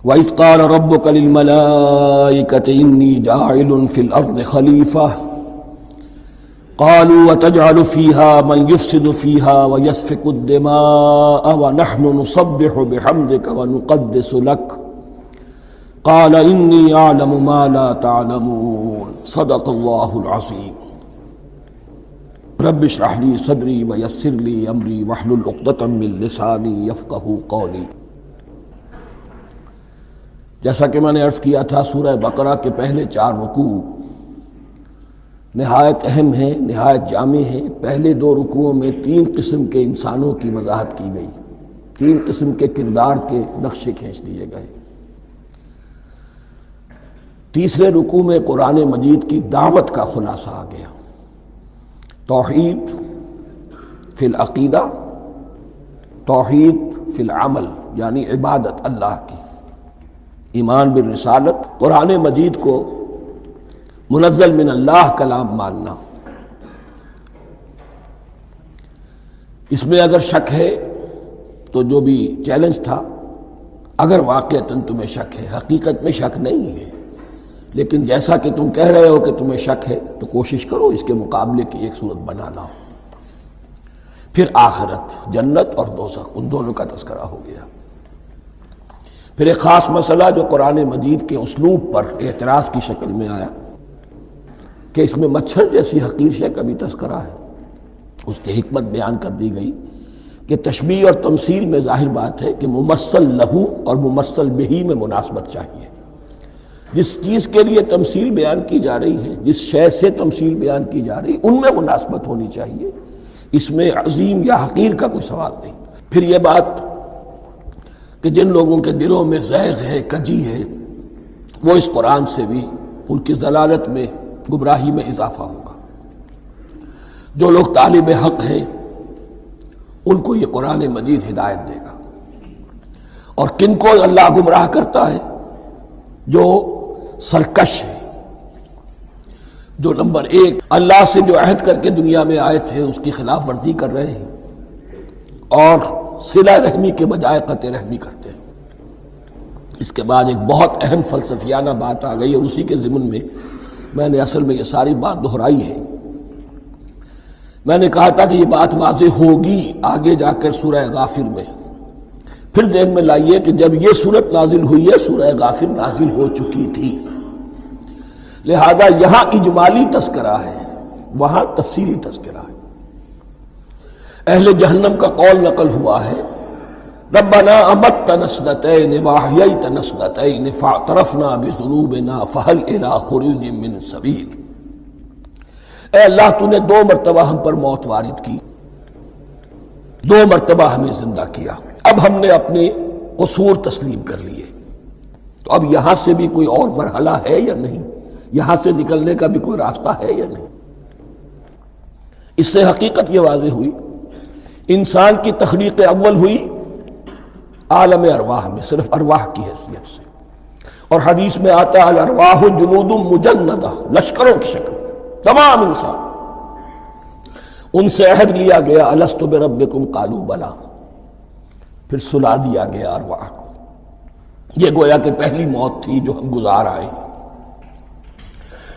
وَإِذْ قَالَ رَبُّكَ لِلْمَلَائِكَةِ إِنِّي جَاعِلٌ فِي الْأَرْضِ خَلِيفَةً قَالُوا وَتَجْعَلُ فِيهَا مَنْ يُفْسِدُ فِيهَا وَيَسْفِكُ الدِّمَاءَ وَنَحْنُ نُسَبِّحُ بِحَمْدِكَ وَنُقَدِّسُ لَكَ قَالَ إِنِّي أَعْلَمُ مَا لَا تَعْلَمُونَ صدق اللہ العظیم۔ رب اشرح لي صدری ویسر لي امری واحلل عقدۃ من لسانی یفقہوا قولی۔ جیسا کہ میں نے عرض کیا تھا، سورہ بقرہ کے پہلے 4 رکوع نہایت اہم ہیں، نہایت جامع ہیں۔ پہلے 2 رکوعوں میں 3 قسم کے انسانوں کی وضاحت کی گئی، 3 قسم کے کردار کے نقشے کھینچ دیے گئے۔ تیسرے رکوع میں قرآن مجید کی دعوت کا خلاصہ آ گیا، توحید فی العقیدہ، توحید فی العمل، یعنی عبادت اللہ کی، ایمان بالرسالت، قرآن مجید کو منزل من اللہ کلام ماننا۔ اس میں اگر شک ہے تو جو بھی چیلنج تھا، اگر واقعتاً تمہیں شک ہے، حقیقت میں شک نہیں ہے، لیکن جیسا کہ تم کہہ رہے ہو کہ تمہیں شک ہے تو کوشش کرو اس کے مقابلے کی ایک صورت بنا لاؤ۔ پھر آخرت، جنت اور دوزخ، ان دونوں کا تذکرہ ہو گیا۔ پھر ایک خاص مسئلہ جو قرآن مجید کے اسلوب پر اعتراض کی شکل میں آیا کہ اس میں مچھر جیسی حقیر شے کا بھی تذکرہ ہے۔ اس کی حکمت بیان کر دی گئی کہ تشبیہ اور تمثیل میں ظاہر بات ہے کہ ممثل لہو اور ممثل بہی میں مناسبت چاہیے۔ جس چیز کے لیے تمثیل بیان کی جا رہی ہے، جس شے سے تمثیل بیان کی جا رہی ہے، ان میں مناسبت ہونی چاہیے، اس میں عظیم یا حقیر کا کوئی سوال نہیں۔ پھر یہ بات کہ جن لوگوں کے دلوں میں زیغ ہے، کجی ہے، وہ اس قرآن سے بھی ان کی ضلالت میں، گمراہی میں اضافہ ہوگا۔ جو لوگ طالب حق ہیں ان کو یہ قرآن مجید ہدایت دے گا۔ اور کن کو اللہ گمراہ کرتا ہے؟ جو سرکش ہے، جو نمبر 1 اللہ سے جو عہد کر کے دنیا میں آئے تھے اس کی خلاف ورزی کر رہے ہیں اور صلہ رحمی کے بجائے قطع رحمی کرتے ہیں۔ اس کے بعد ایک بہت اہم فلسفیانہ بات آ گئی، اور اسی کے ضمن میں میں نے اصل میں یہ ساری بات دہرائی ہے۔ میں نے کہا تھا کہ یہ بات واضح ہوگی آگے جا کر سورہ غافر میں۔ پھر ذہن میں لائیے کہ جب یہ صورت نازل ہوئی ہے، سورہ غافر نازل ہو چکی تھی، لہذا یہاں اجمالی تذکرہ ہے، وہاں تفصیلی تذکرہ ہے۔ اہل جہنم کا قول نقل ہوا ہے، ربنا امتنا اثنتین واحییتنا اثنتین فاعترفنا بذنوبنا فہل الی خروج من سبیل۔ اے اللہ، تو نے 2 مرتبہ ہم پر موت وارد کی، 2 مرتبہ ہمیں زندہ کیا، اب ہم نے اپنے قصور تسلیم کر لیے، تو اب یہاں سے بھی کوئی اور مرحلہ ہے یا نہیں؟ یہاں سے نکلنے کا بھی کوئی راستہ ہے یا نہیں؟ اس سے حقیقت یہ واضح ہوئی، انسان کی تخلیق اول ہوئی عالم ارواح میں، صرف ارواح کی حیثیت سے، اور حدیث میں آتا ہے الارواح جنود مجندہ، لشکروں کی شکل، تمام انسان۔ ان سے عہد لیا گیا الست بربکم قالوا بلی، پھر سلا دیا گیا ارواح کو۔ یہ گویا کہ پہلی موت تھی جو ہم گزار آئے۔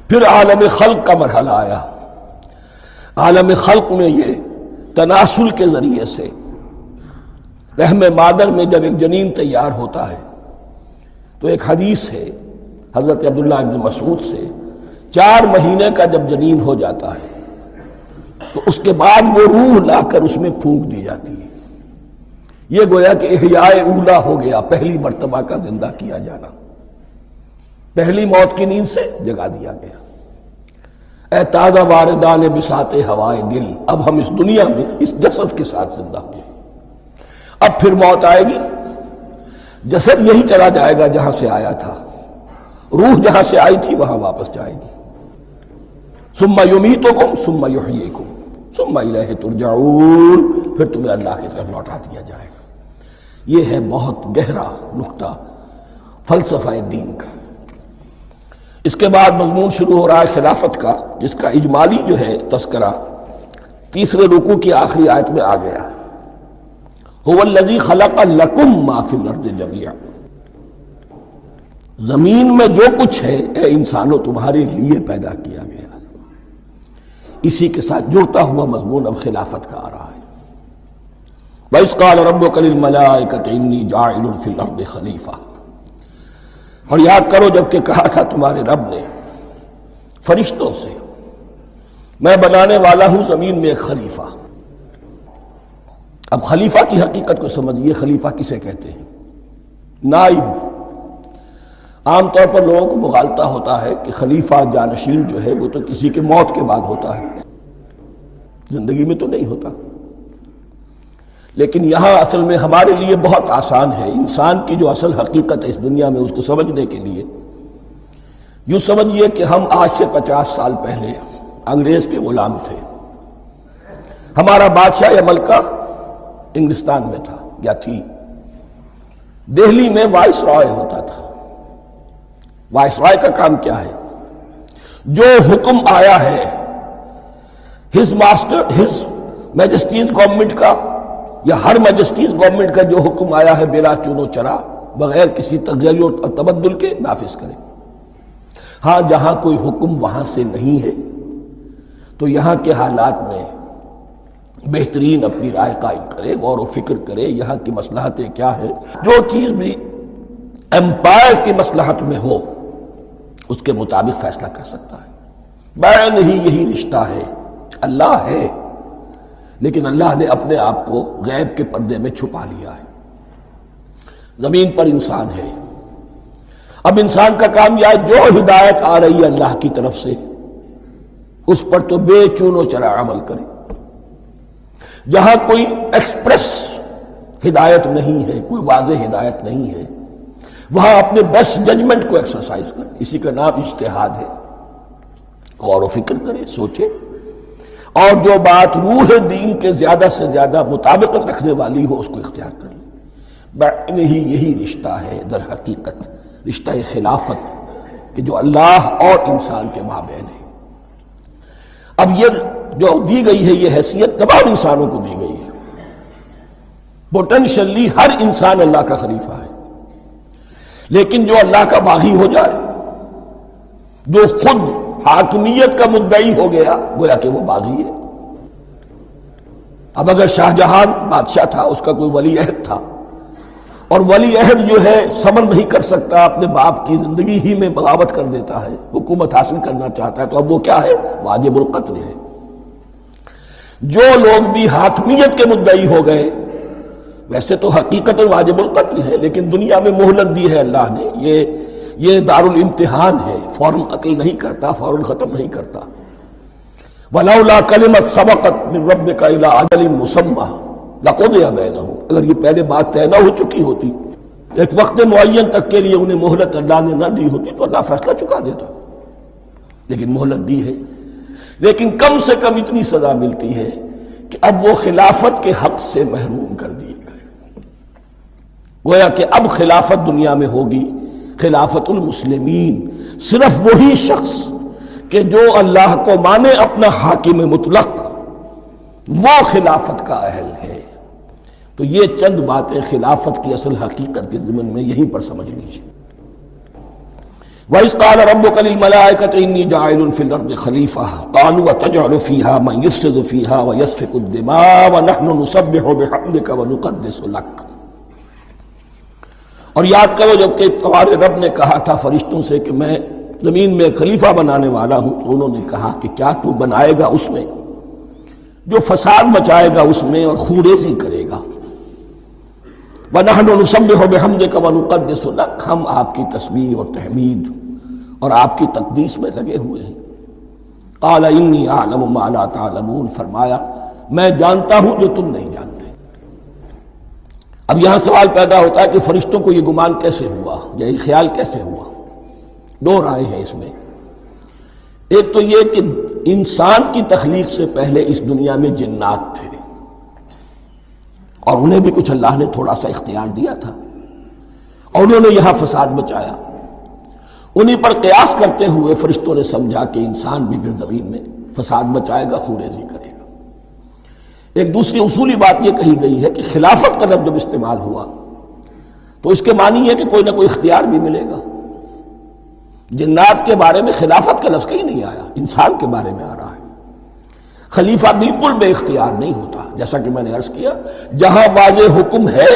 پھر عالم خلق کا مرحلہ آیا۔ عالم خلق میں یہ تناسل کے ذریعے سے رحم مادر میں جب ایک جنین تیار ہوتا ہے تو ایک حدیث ہے حضرت عبداللہ ابن مسعود سے، 4 مہینے کا جب جنین ہو جاتا ہے تو اس کے بعد وہ روح لا کر اس میں پھونک دی جاتی ہے۔ یہ گویا کہ احیاء اولا ہو گیا، پہلی مرتبہ کا زندہ کیا جانا، پہلی موت کی نیند سے جگا دیا گیا۔ اے تازہ واردان بساط ہوائے دل، اب ہم اس دنیا میں اس جسد کے ساتھ زندہ ہوئے، اب پھر موت آئے گی، جسد یہی چلا جائے گا جہاں سے آیا تھا، روح جہاں سے آئی تھی وہاں واپس جائے گی۔ ثم یمیتکم ثم یحییکم ثم الیہ ترجعون، پھر تمہیں اللہ کی طرف لوٹا دیا جائے گا۔ یہ ہے بہت گہرا نقطہ فلسفہ دین کا۔ اس کے بعد مضمون شروع ہو رہا ہے خلافت کا، جس کا اجمالی جو ہے تذکرہ 3 رکوع کی آخری آیت میں آ گیا۔ هو الذی خلق لکم ما فی الارض جمیعا، زمین میں جو کچھ ہے اے انسانوں تمہارے لیے پیدا کیا گیا. اسی کے ساتھ جڑتا ہوا مضمون اب خلافت کا آ رہا ہے. وَإِذْ قَالَ رَبُّكَ لِلْمَلَائِكَةِ إِنِّي جَاعِلٌ فِي الْأَرْضِ خَلِيفَةً. اور یاد کرو جب کہ کہا تھا تمہارے رب نے فرشتوں سے میں بنانے والا ہوں زمین میں ایک خلیفہ. اب خلیفہ کی حقیقت کو سمجھیے. خلیفہ کسے کہتے ہیں؟ نائب. عام طور پر لوگوں کو مغالطہ ہوتا ہے کہ خلیفہ جانشین جو ہے وہ تو کسی کے موت کے بعد ہوتا ہے، زندگی میں تو نہیں ہوتا. لیکن یہاں اصل میں ہمارے لیے بہت آسان ہے. انسان کی جو اصل حقیقت ہے اس دنیا میں اس کو سمجھنے کے لیے یوں سمجھیے کہ ہم آج سے 50 سال پہلے انگریز کے غلام تھے. ہمارا بادشاہ یا ملکہ انگلستان میں تھا یا تھی. دہلی میں وائس رائے ہوتا تھا. وائس رائے کا کام کیا ہے؟ جو حکم آیا ہے ہز میجسٹیز گورنمنٹ کا یا ہر میجسٹیز گورنمنٹ کا جو حکم آیا ہے بلا چون و چرا بغیر کسی تغیر و تبدل کے نافذ کرے. ہاں جہاں کوئی حکم وہاں سے نہیں ہے تو یہاں کے حالات میں بہترین اپنی رائے قائم کرے، غور و فکر کرے یہاں کی مصلحتیں کیا ہے. جو چیز بھی امپائر کی مصلحت میں ہو اس کے مطابق فیصلہ کر سکتا ہے. بین ہی یہی رشتہ ہے. اللہ ہے لیکن اللہ نے اپنے آپ کو غیب کے پردے میں چھپا لیا ہے. زمین پر انسان ہے. اب انسان کا کام یہ ہے جو ہدایت آ رہی ہے اللہ کی طرف سے اس پر تو بے چون و چرا عمل کرے. جہاں کوئی ایکسپریس ہدایت نہیں ہے، کوئی واضح ہدایت نہیں ہے، وہاں اپنے بیسٹ ججمنٹ کو ایکسرسائز کرے. اسی کا نام اجتہاد ہے. غور و فکر کرے، سوچے، اور جو بات روح دین کے زیادہ سے زیادہ مطابقت رکھنے والی ہو اس کو اختیار کر لے. بین ہی یہی رشتہ ہے در حقیقت رشتہ خلافت کہ جو اللہ اور انسان کے مابین ہے. اب یہ جو دی گئی ہے یہ حیثیت تمام انسانوں کو دی گئی ہے. پوٹینشلی ہر انسان اللہ کا خلیفہ ہے. لیکن جو اللہ کا باغی ہو جائے، جو خود حاکمیت کا مدعی ہو گیا، گویا کہ وہ باغی ہے. اب اگر شاہ جہان بادشاہ تھا، اس کا کوئی ولی عہد تھا، اور ولی عہد جو ہے صبر نہیں کر سکتا، اپنے باپ کی زندگی ہی میں بغاوت کر دیتا ہے، حکومت حاصل کرنا چاہتا ہے، تو اب وہ کیا ہے؟ واجب القتل ہے. جو لوگ بھی حاکمیت کے مدعی ہو گئے ویسے تو حقیقت واجب القتل ہے، لیکن دنیا میں مہلت دی ہے اللہ نے. یہ دار الامتحان ہے. فوراً قتل نہیں کرتا، فوراً ختم نہیں کرتا. وَلَوْلَا كَلِمَةٌ سَبَقَتْ مِن رَبِّكَ إِلَىٰ أَجَلٍ مُّسَمًّى لَقُضِيَ بَيْنَهُمْ. اگر یہ پہلے بات طے نہ ہو چکی ہوتی، ایک وقت معین تک کے لیے انہیں مہلت اللہ نے نہ دی ہوتی تو اللہ فیصلہ چکا دیتا. لیکن مہلت دی ہے. لیکن کم سے کم اتنی سزا ملتی ہے کہ اب وہ خلافت کے حق سے محروم کر دیے گئے. گویا کہ اب خلافت دنیا میں ہوگی خلافت المسلمین. صرف وہی شخص کہ جو اللہ کو مانے اپنا حاکم مطلق وہ خلافت کا اہل ہے. تو یہ چند باتیں خلافت کی اصل حقیقت کے ضمن میں یہیں پر سمجھ لیجیے. وَإِذْ قَالَ رَبُّكَ لِلْمَلَائِكَةِ إِنِّي جَاعِلٌ فِي الْأَرْضِ خَلِيفَةً قَالُوا أَتَجْعَلُ فِيهَا مَن يُفْسِدُ فِيهَا وَيَسْفِكُ الدِّمَاءَ وَنَحْنُ نُسَبِّحُ بِحَمْدِكَ وَنُقَدِّسُ لَكَ. اور یاد کرو جب کہ تمہارے رب نے کہا تھا فرشتوں سے کہ میں زمین میں خلیفہ بنانے والا ہوں، تو انہوں نے کہا کہ کیا تو بنائے گا اس میں جو فساد مچائے گا اس میں اور خوریزی کرے گا. وَنَحْنُ نُسَبِّحُ بِحَمْدِكَ وَنُقَدِّسُ لَكَ. ہم آپ کی تسبیح اور تحمید اور آپ کی تقدیس میں لگے ہوئے ہیں. قَالَ إِنِّي أَعْلَمُ مَا لَا تَعْلَمُونَ. فرمایا میں جانتا ہوں جو تم نہیں جانتے. اب یہاں سوال پیدا ہوتا ہے کہ فرشتوں کو یہ گمان کیسے ہوا یا یہ خیال کیسے ہوا؟ دو رائے ہیں اس میں. ایک تو یہ کہ انسان کی تخلیق سے پہلے اس دنیا میں جنات تھے اور انہیں بھی کچھ اللہ نے تھوڑا سا اختیار دیا تھا اور انہوں نے یہاں فساد مچایا. انہی پر قیاس کرتے ہوئے فرشتوں نے سمجھا کہ انسان بھی پھر زمین میں فساد مچائے گا، خوریزی کرے گا. ایک دوسری اصولی بات یہ کہی گئی ہے کہ خلافت کا لفظ جب استعمال ہوا تو اس کے معنی ہے کہ کوئی نہ کوئی اختیار بھی ملے گا. جنات کے بارے میں خلافت کا لفظ کہیں نہیں آیا، انسان کے بارے میں آ رہا ہے۔ خلیفہ بالکل بے اختیار نہیں ہوتا، جیسا کہ میں نے عرض کیا، جہاں واضح حکم ہے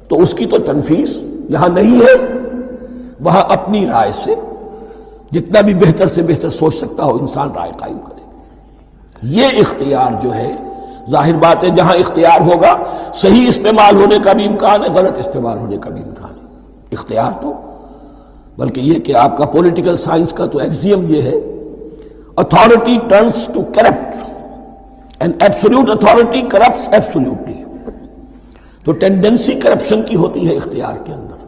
تو اس کی تو تنفیذ، یہاں نہیں ہے وہاں اپنی رائے سے جتنا بھی بہتر سے بہتر سوچ سکتا ہو انسان رائے قائم کرے۔ یہ اختیار جو ہے، ظاہر بات ہے جہاں اختیار ہوگا صحیح استعمال ہونے کا بھی امکان ہے، غلط استعمال ہونے کا بھی امکان ہے۔ اختیار تو بلکہ یہ کہ آپ کا پولیٹیکل سائنس کا تو ایکسیم یہ ہے، authority turns to corrupt and absolute authority corrupts absolutely۔ تو ٹینڈنسی کرپشن کی ہوتی ہے اختیار کے اندر،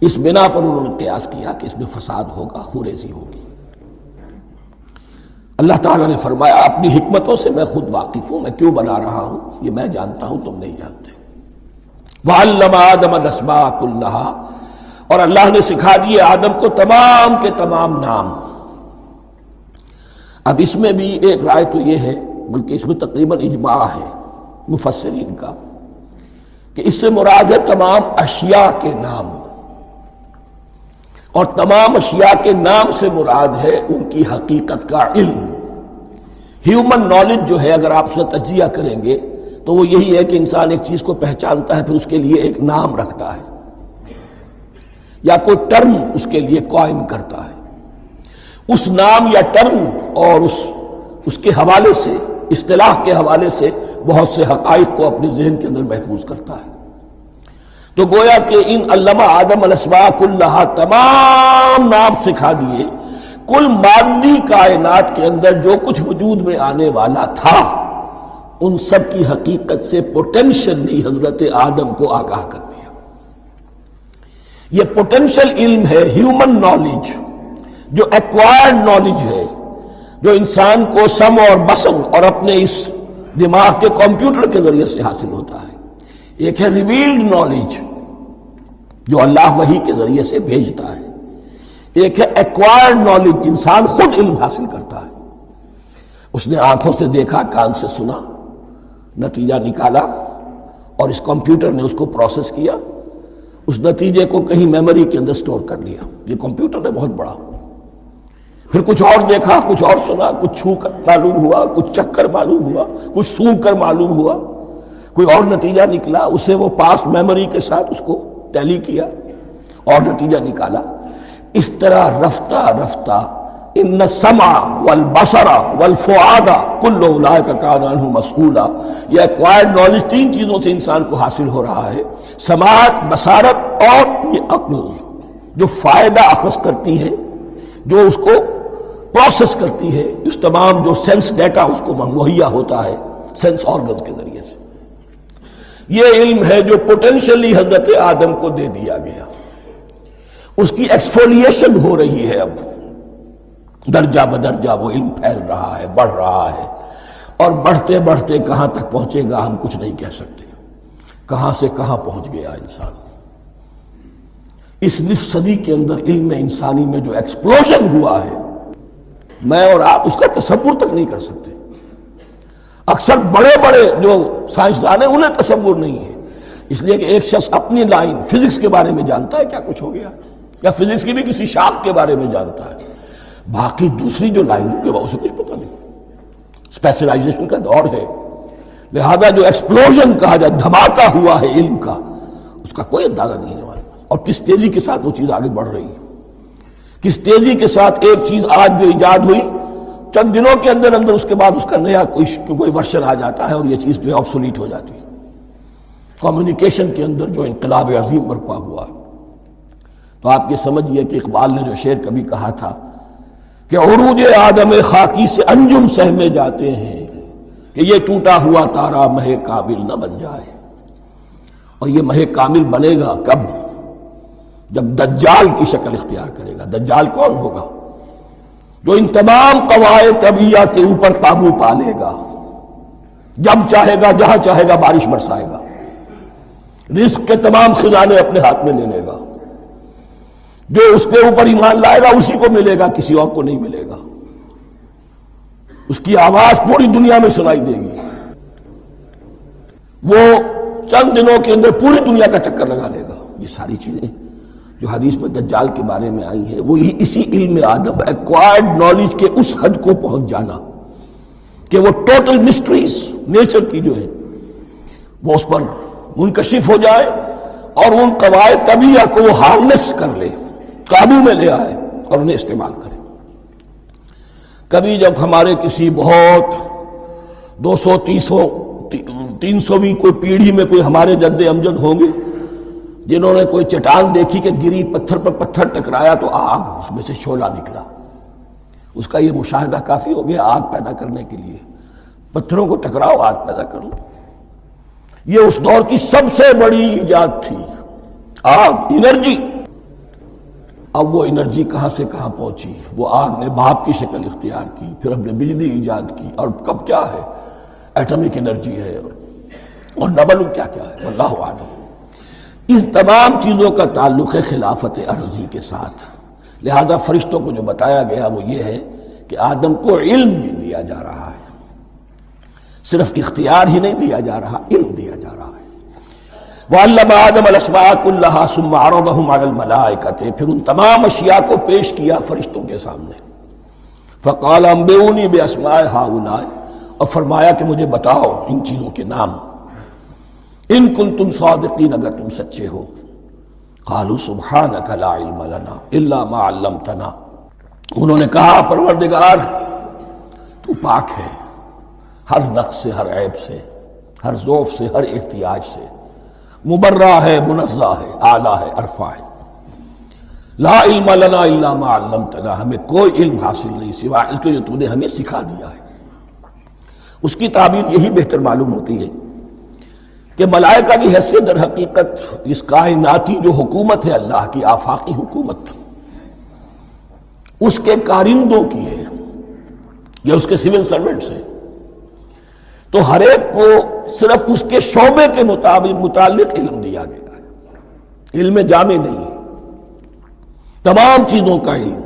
اس بنا پر انہوں نے قیاس کیا کہ اس میں فساد ہوگا، خوریزی ہوگی۔ اللہ تعالیٰ نے فرمایا اپنی حکمتوں سے میں خود واقف ہوں، میں کیوں بنا رہا ہوں یہ میں جانتا ہوں، تم نہیں جانتے۔ وَعَلَّمَ آدَمَ الْأَسْمَاءَ كُلَّهَا، اور اللہ نے سکھا دیے آدم کو تمام کے تمام نام۔ اب اس میں بھی ایک رائے تو یہ ہے، بلکہ اس میں تقریباً اجماع ہے مفسرین کا، کہ اس سے مراد ہے تمام اشیاء کے نام، اور تمام اشیاء کے نام سے مراد ہے ان کی حقیقت کا علم۔ ہیومن نالج جو ہے اگر آپ اس کا تجزیہ کریں گے تو وہ یہی ہے کہ انسان ایک چیز کو پہچانتا ہے، پھر اس کے لیے ایک نام رکھتا ہے یا کوئی ٹرم اس کے لیے قائم کرتا ہے۔ اس نام یا ٹرم اور اس کے حوالے سے، اصطلاح کے حوالے سے بہت سے حقائق کو اپنے ذہن کے اندر محفوظ کرتا ہے۔ تو گویا کہ ان علمہ آدم الاسماء کلہا، تمام نام سکھا دیے کل مادی کائنات کے اندر جو کچھ وجود میں آنے والا تھا، ان سب کی حقیقت سے پوٹینشلی حضرت آدم کو آگاہ کر دیا۔ یہ پوٹینشل علم ہے، ہیومن نالج، جو ایکوائرڈ نالج ہے، جو انسان کو سم اور بسم اور اپنے اس دماغ کے کمپیوٹر کے ذریعے سے حاصل ہوتا ہے۔ ایک ہے ریویلڈ نالج جو اللہ وحی کے ذریعے سے بھیجتا ہے، ایک ہے ایکوائرڈ نالج، انسان خود علم حاصل کرتا ہے۔ اس نے آنکھوں سے دیکھا، کان سے سنا، نتیجہ نکالا، اور اس کمپیوٹر نے اس کو پروسیس کیا، اس نتیجے کو کہیں میموری کے اندر سٹور کر لیا۔ یہ کمپیوٹر ہے بہت بڑا۔ پھر کچھ اور دیکھا، کچھ اور سنا، کچھ چھو کر معلوم ہوا، کچھ چکھ کر معلوم ہوا، کچھ سونگھ کر معلوم ہوا، کوئی اور نتیجہ نکلا، اسے وہ پاس میموری کے ساتھ اس کو ٹیلی کیا اور نتیجہ نکالا۔ اس طرح رفتہ رفتہ ان السمع والبصر والفؤاد کل اولئک کان عنہ مسئولا، یہ ایکوائرڈ نالج تین چیزوں سے انسان کو حاصل ہو رہا ہے، سماعت، بصارت اور یہ عقل، جو فائدہ اخذ کرتی ہے، جو اس کو پروسیس کرتی ہے، اس تمام جو سینس ڈیٹا اس کو مہیا ہوتا ہے سینس آرگنز کے ذریعے سے۔ یہ علم ہے جو پوٹینشلی حضرت آدم کو دے دیا گیا۔ اس کی ایکسفولیشن ہو رہی ہے، اب درجہ بدرجہ وہ علم پھیل رہا ہے، بڑھ رہا ہے، اور بڑھتے بڑھتے کہاں تک پہنچے گا ہم کچھ نہیں کہہ سکتے، کہاں سے کہاں پہنچ گیا انسان۔ اس نصف صدی کے اندر علم انسانی میں جو ایکسپلوژن ہوا ہے، میں اور آپ اس کا تصور تک نہیں کر سکتے۔ اکثر بڑے بڑے جو سائنسدان ہیں انہیں تصور نہیں ہے، اس لیے کہ ایک شخص اپنی لائن فزکس کے بارے میں جانتا ہے کیا کچھ ہو گیا، یا فزکس کی بھی کسی شاخ کے بارے میں جانتا ہے، باقی دوسری جو لائن ہے اسے کچھ پتہ نہیں۔ اسپیشلائزیشن کا دور ہے، لہذا جو ایکسپلوژن کہا جائے، دھماکہ ہوا ہے علم کا، اس کا کوئی اندازہ نہیں ہے ہمارے پاس، اور کس تیزی کے ساتھ وہ چیز آگے بڑھ رہی ہے، کس تیزی کے ساتھ ایک چیز آج جو ایجاد ہوئی چند دنوں کے اندر اندر اس کے بعد اس کا نیا کوئی ورشن آ جاتا ہے اور یہ چیز جو ہے آبسولیٹ ہو جاتی ہے۔ کمیونیکیشن کے اندر جو انقلاب عظیم برپا ہوا، تو آپ یہ سمجھیے کہ اقبال نے جو شعر کبھی کہا تھا کہ عروج آدم خاکی سے انجم سہمے جاتے ہیں، کہ یہ ٹوٹا ہوا تارا مہ کامل نہ بن جائے۔ اور یہ مہ کامل بنے گا کب؟ جب دجال کی شکل اختیار کرے گا۔ دجال کون ہوگا؟ جو ان تمام قواعد طبیعہ کے اوپر قابو پا لے گا، جب چاہے گا جہاں چاہے گا بارش برسائے گا، رزق کے تمام خزانے اپنے ہاتھ میں لے لے گا، جو اس کے اوپر ایمان لائے گا اسی کو ملے گا، کسی اور کو نہیں ملے گا، اس کی آواز پوری دنیا میں سنائی دے گی، وہ چند دنوں کے اندر پوری دنیا کا چکر لگا لے گا۔ یہ ساری چیزیں جو حدیث میں دجال کے بارے میں آئی ہیں، وہ اسی علم آدم ایکوائرڈ نالج کے اس حد کو پہنچ جانا کہ وہ ٹوٹل مسٹریز نیچر کی جو ہے وہ اس پر منکشف ہو جائے اور ان قواعد طبیعہ کو وہ ہارنس کر لے، قابو میں لے آئے اور انہیں استعمال کرے۔ کبھی جب ہمارے کسی بہت 200-300ویں کوئی پیڑھی میں کوئی ہمارے جد امجد ہوں گے جنہوں نے کوئی چٹان دیکھی کہ گری، پتھر پر پتھر ٹکرایا تو آگ اس میں سے شعلہ نکلا، اس کا یہ مشاہدہ کافی ہو گیا آگ پیدا کرنے کے لیے۔ پتھروں کو ٹکراؤ، آگ پیدا کر لو۔ یہ اس دور کی سب سے بڑی ایجاد تھی، آگ، انرجی۔ اب وہ انرجی کہاں سے کہاں پہنچی؟ وہ آگ نے بھاپ کی شکل اختیار کی، پھر ہم نے بجلی ایجاد کی، اور کب کیا ہے، ایٹمک انرجی ہے، اور نہ معلوم کیا کیا ہے، واللہ اعلم۔ اس تمام چیزوں کا تعلق ہے خلافت ارضی کے ساتھ۔ لہذا فرشتوں کو جو بتایا گیا وہ یہ ہے کہ آدم کو علم بھی دیا جا رہا ہے، صرف اختیار ہی نہیں دیا جا رہا، علم دیا جا رہا ہے۔ وَعَلَّمَ آدَمَ الْأَسْمَاءَ كُلَّهَا ثُمَّ عَرَضَهُمْ عَلَى الْمَلَائِكَةِ، پھر ان تمام اشیاء کو پیش کیا فرشتوں کے سامنے۔ فَقَالَ أَنبِئُونِي بِأَسْمَاءِ هَؤُلَاءِ، اور فرمایا کہ مجھے بتاؤ ان چیزوں کے نام، ان کنتم صادقین، اگر تم سچے ہو۔ قالوا سبحانك لا علم لنا الا ما علمتنا، انہوں نے کہا پروردگار تو پاک ہے ہر نقص سے، ہر عیب سے، ہر ضعف سے، ہر احتیاج سے، مبرہ ہے، منزہ ہے، اعلیٰ ہے، ارفع ہے۔ لا علم لنا الا ما علمتنا، ہمیں کوئی علم حاصل نہیں سوائے اس کے جو تو نے ہمیں سکھا دیا ہے۔ اس کی تعبیر یہی بہتر معلوم ہوتی ہے کہ ملائکہ کی حیثیت در حقیقت اس کائناتی جو حکومت ہے اللہ کی، آفاقی حکومت، اس کے کارندوں کی ہے، یا اس کے سول سرونٹس ہیں، تو ہر ایک کو صرف اس کے شعبے کے متعلق علم دیا گیا ہے، علم جامع نہیں ہے، تمام چیزوں کا علم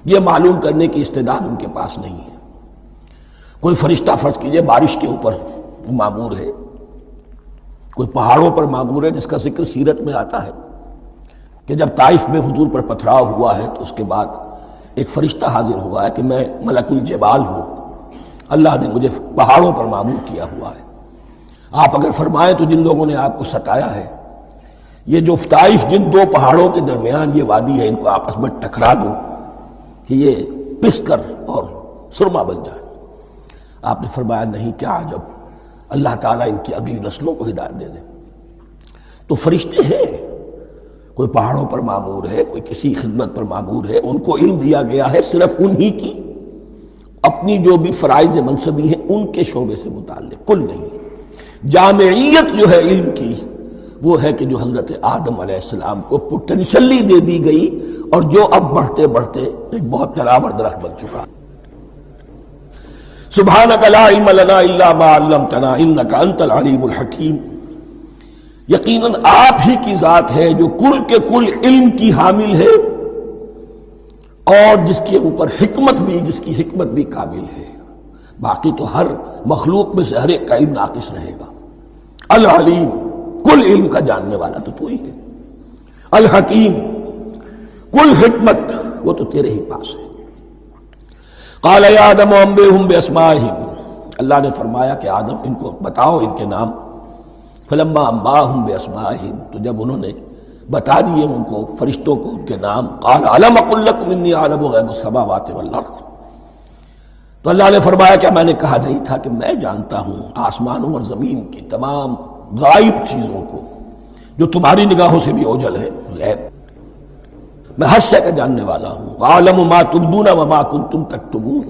یہ معلوم کرنے کی استعداد ان کے پاس نہیں ہے۔ کوئی فرشتہ فرض کیجئے بارش کے اوپر مامور ہے، کوئی پہاڑوں پر مامور ہے، جس کا ذکر سیرت میں آتا ہے کہ جب طائف میں حضور پر پتھراؤ ہوا ہے تو اس کے بعد ایک فرشتہ حاضر ہوا ہے کہ میں ملک الجبال ہوں، اللہ نے مجھے پہاڑوں پر مامور کیا ہوا ہے، آپ اگر فرمائیں تو جن لوگوں نے آپ کو ستایا ہے، یہ جو طائف جن دو پہاڑوں کے درمیان یہ وادی ہے، ان کو آپس میں ٹکرا دوں کہ یہ پس کر اور سرما بن جائے۔ آپ نے فرمایا نہیں، کیا عجب، اللہ تعالیٰ ان کی اگلی نسلوں کو ہدایت دے دے۔ تو فرشتے ہیں، کوئی پہاڑوں پر مامور ہے، کوئی کسی خدمت پر مامور ہے، ان کو علم دیا گیا ہے صرف انہی کی اپنی جو بھی فرائض منصبی ہیں ان کے شعبے سے متعلق، کل نہیں۔ جامعیت جو ہے علم کی وہ ہے کہ جو حضرت آدم علیہ السلام کو پوٹینشلی دے دی گئی، اور جو اب بڑھتے بڑھتے ایک بہت تراور درخت بن چکا۔ سبحانک لا علم لنا الا ما علمتنا انک انت العلیم الحکیم، یقیناً آپ ہی کی ذات ہے جو کل کے کل علم کی حامل ہے، اور جس کے اوپر حکمت بھی، جس کی حکمت بھی قابل ہے۔ باقی تو ہر مخلوق میں سے ہر ایک کا علم ناقص رہے گا۔ العلیم، کل علم کا جاننے والا تو ہی ہے۔ الحکیم، کل حکمت وہ تو تیرے ہی پاس ہے۔ قال یا آدم انبئہم باسمائہم، اللہ نے فرمایا کہ آدم ان کو بتاؤ ان کے نام۔ فلما انباہم باسمائہم، تو جب انہوں نے بتا دیے ان کو، فرشتوں کو، ان کے نام، قال الم اقل لکم انی اعلم غیب السماوات والارض، تو اللہ نے فرمایا کہ میں نے کہا نہیں تھا کہ میں جانتا ہوں آسمانوں اور زمین کی تمام غائب چیزوں کو جو تمہاری نگاہوں سے بھی اوجھل ہے، غیب، میں ہر شے کا جاننے والا ہوں۔ وَأَعْلَمُ مَا تُبْدُونَ وَمَا كُنْتُمْ تَكْتُمُونَ،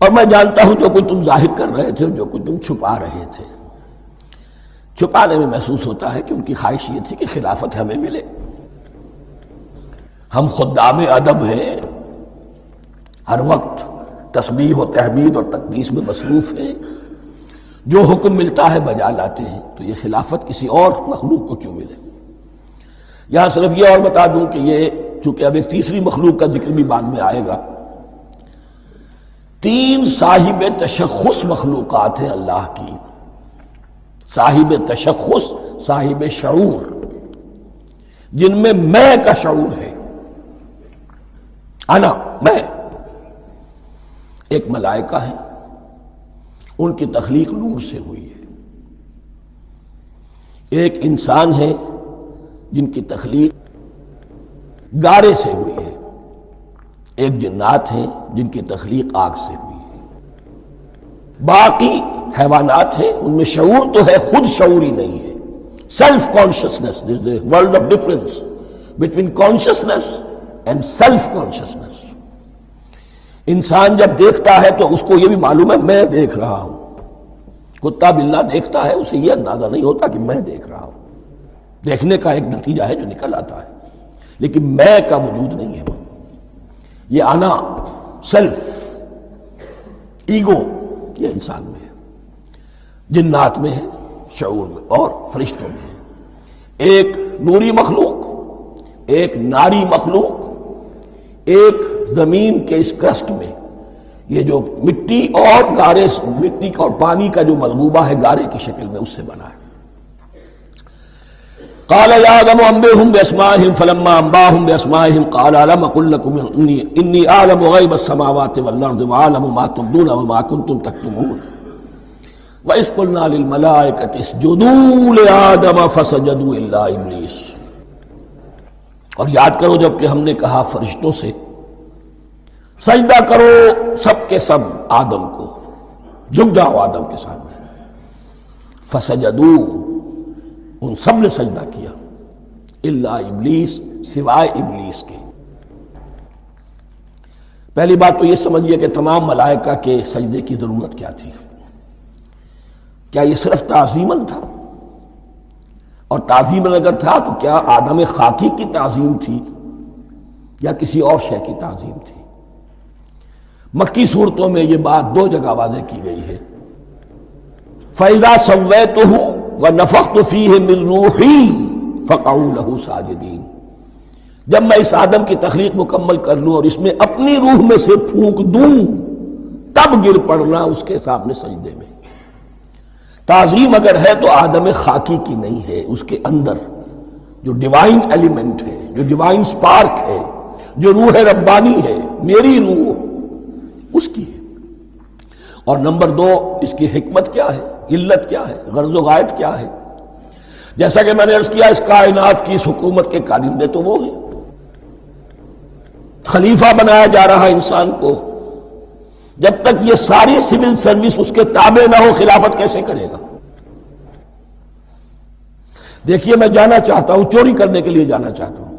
اور میں جانتا ہوں جو کچھ تم ظاہر کر رہے تھے، جو کچھ تم چھپا رہے تھے۔ چھپانے میں محسوس ہوتا ہے کہ ان کی خواہش یہ تھی کہ خلافت ہمیں ملے، ہم خدام ادب ہیں، ہر وقت تسبیح و تحمید اور تقدیس میں مصروف ہیں، جو حکم ملتا ہے بجا لاتے ہیں، تو یہ خلافت کسی اور مخلوق کو کیوں ملے؟ یہاں صرف یہ اور بتا دوں کہ یہ چونکہ اب ایک تیسری مخلوق کا ذکر بھی بعد میں آئے گا، 3 صاحب تشخص مخلوقات ہیں اللہ کی، صاحب تشخص، صاحب شعور، جن میں میں کا شعور ہے، انا، میں۔ ایک ملائکہ ہے، ان کی تخلیق نور سے ہوئی ہے۔ ایک انسان ہے جن کی تخلیق گارے سے ہوئی ہے۔ ایک جنات ہیں جن کی تخلیق آگ سے ہوئی ہے۔ باقی حیوانات ہیں، ان میں شعور تو ہے، خود شعوری نہیں ہے۔ Self consciousness, there is a world of difference between consciousness and self consciousness. انسان جب دیکھتا ہے تو اس کو یہ بھی معلوم ہے میں دیکھ رہا ہوں۔ کتا بلہ دیکھتا ہے، اسے یہ اندازہ نہیں ہوتا کہ میں دیکھ رہا ہوں۔ دیکھنے کا ایک نتیجہ ہے جو نکل آتا ہے، لیکن میں کا وجود نہیں ہے۔ یہ انا، سیلف، ایگو، یہ انسان میں ہے، جنات میں ہے، شعور میں، اور فرشتوں میں ہے۔ ایک نوری مخلوق، ایک ناری مخلوق، ایک زمین کے اس کرسٹ میں، یہ جو مٹی اور گارے، مٹی اور پانی کا جو ملغوبہ ہے گارے کی شکل میں، اس سے بنا ہے۔ قال يا آدم انبئهم بأسمائهم فلما انبأهم بأسمائهم قال ألم أقل لكم إني أعلم غيب السماوات والأرض وأعلم ما تبدون وما كنتم تكتمون وإذ قلنا للملائكة اسجدوا لآدم فسجدوا إلا إبليس۔ اور یاد کرو جب کہ ہم نے کہا فرشتوں سے سجدہ کرو سب کے سب آدم کو، جھک جاؤ آدم کے سامنے، فسجدوا، ان سب نے سجدہ کیا، الا ابلیس، سوائے ابلیس کے۔ پہلی بات تو یہ سمجھیے کہ تمام ملائکہ کے سجدے کی ضرورت کیا تھی؟ کیا یہ صرف تعظیماً تھا؟ اور تعظیماً اگر تھا تو کیا آدم خاکی کی تعظیم تھی یا کسی اور شے کی تعظیم تھی؟ مکی صورتوں میں یہ بات دو جگہ واضح کی گئی ہے۔ فَإِذَا سَوَّيْتُهُ وَنَفَخْتُ فِيهِ مِن رُوحِي فَقَعُوا لَهُ سَاجِدِينَ، جب میں اس آدم کی تخلیق مکمل کر لوں اور اس میں اپنی روح میں سے پھونک دوں، تب گر پڑنا اس کے سامنے سجدے میں۔ تعظیم اگر ہے تو آدم خاکی کی نہیں ہے، اس کے اندر جو ڈیوائن ایلیمنٹ ہے، جو ڈیوائن سپارک ہے، جو روح ربانی ہے، میری روح، اس کی ہے۔ اور نمبر دو، اس کی حکمت کیا ہے، علت کیا ہے، غرض و غایت کیا ہے؟ جیسا کہ میں نے عرض کیا، اس کائنات کی اس حکومت کے کارندے تو وہ ہیں۔ خلیفہ بنایا جا رہا انسان کو، جب تک یہ ساری سول سروس اس کے تابع نہ ہو، خلافت کیسے کرے گا؟ دیکھیے میں جانا چاہتا ہوں، چوری کرنے کے لیے جانا چاہتا ہوں،